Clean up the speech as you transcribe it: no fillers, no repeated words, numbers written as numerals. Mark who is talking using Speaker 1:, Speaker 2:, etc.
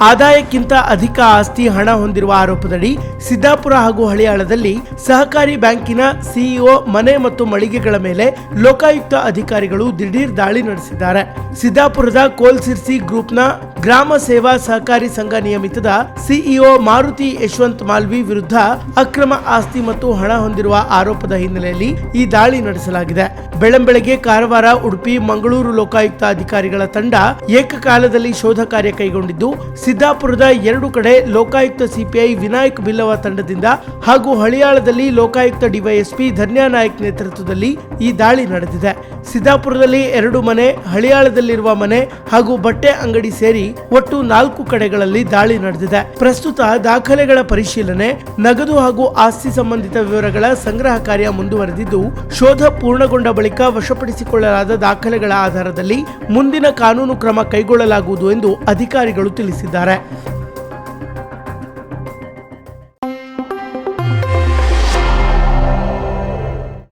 Speaker 1: ಆದಾಯಕ್ಕಿಂತ ಅಧಿಕ ಆಸ್ತಿ ಹಣ ಹೊಂದಿರುವ ಆರೋಪದಡಿ ಸಿದ್ದಾಪುರ ಹಾಗೂ ಹಳಿಯಾಳದಲ್ಲಿ ಸಹಕಾರಿ ಬ್ಯಾಂಕಿನ ಸಿಇಒ ಮನೆ ಮತ್ತು ಮಳಿಗೆಗಳ ಮೇಲೆ ಲೋಕಾಯುಕ್ತ ಅಧಿಕಾರಿಗಳು ದಿಢೀರ್ ದಾಳಿ ನಡೆಸಿದ್ದಾರೆ. ಸಿದ್ದಾಪುರದ ಕೋಲ್ಸಿರ್ಸಿ ಗ್ರೂಪ್ನ ಗ್ರಾಮ ಸೇವಾ ಸಹಕಾರಿ ಸಂಘ ನಿಯಮಿತದ ಸಿಇಒ ಮಾರುತಿ ಯಶವಂತ್ ಮಾಲ್ವಿ ವಿರುದ್ಧ ಅಕ್ರಮ ಆಸ್ತಿ ಮತ್ತು ಹಣ ಹೊಂದಿರುವ ಆರೋಪದ ಹಿನ್ನೆಲೆಯಲ್ಲಿ ಈ ದಾಳಿ ನಡೆಸಲಾಗಿದೆ. ಬೆಳಂಬೆಳಗ್ಗೆ ಕಾರವಾರ, ಉಡುಪಿ, ಮಂಗಳೂರು ಲೋಕಾಯುಕ್ತ ಅಧಿಕಾರಿಗಳ ತಂಡ ಏಕಕಾಲದಲ್ಲಿ ಶೋಧ ಕಾರ್ಯ ಕೈಗೊಂಡಿದ್ದು, ಸಿದ್ದಾಪುರದ 2 ಕಡೆ ಲೋಕಾಯುಕ್ತ ಸಿಪಿಐ ವಿನಾಯಕ್ ಬಿಲ್ಲವ ತಂಡದಿಂದ ಹಾಗೂ ಹಳಿಯಾಳದಲ್ಲಿ ಲೋಕಾಯುಕ್ತ ಡಿವೈಎಸ್ಪಿ ಧನ್ಯಾ ನಾಯಕ್ ನೇತೃತ್ವದಲ್ಲಿ ಈ ದಾಳಿ ನಡೆದಿದೆ. ಸಿದ್ದಾಪುರದಲ್ಲಿ 2 ಮನೆ, ಹಳಿಯಾಳದಲ್ಲಿರುವ ಮನೆ ಹಾಗೂ ಬಟ್ಟೆ ಅಂಗಡಿ ಸೇರಿ ಒಟ್ಟು 4 ಕಡೆಗಳಲ್ಲಿ ದಾಳಿ ನಡೆದಿದೆ. ಪ್ರಸ್ತುತ ದಾಖಲೆಗಳ ಪರಿಶೀಲನೆ, ನಗದು ಹಾಗೂ ಆಸ್ತಿ ಸಂಬಂಧಿತ ವಿವರಗಳ ಸಂಗ್ರಹ ಕಾರ್ಯ ಮುಂದುವರೆದಿದ್ದು, ಶೋಧ ಪೂರ್ಣಗೊಂಡ ಬಳಿಕ ವಶಪಡಿಸಿಕೊಳ್ಳಲಾದ ದಾಖಲೆಗಳ ಆಧಾರದಲ್ಲಿ ಮುಂದಿನ ಕಾನೂನು ಕ್ರಮ ಕೈಗೊಳ್ಳಲಾಗುವುದು ಎಂದು ಅಧಿಕಾರಿಗಳು ತಿಳಿಸಿದ್ದಾರೆ.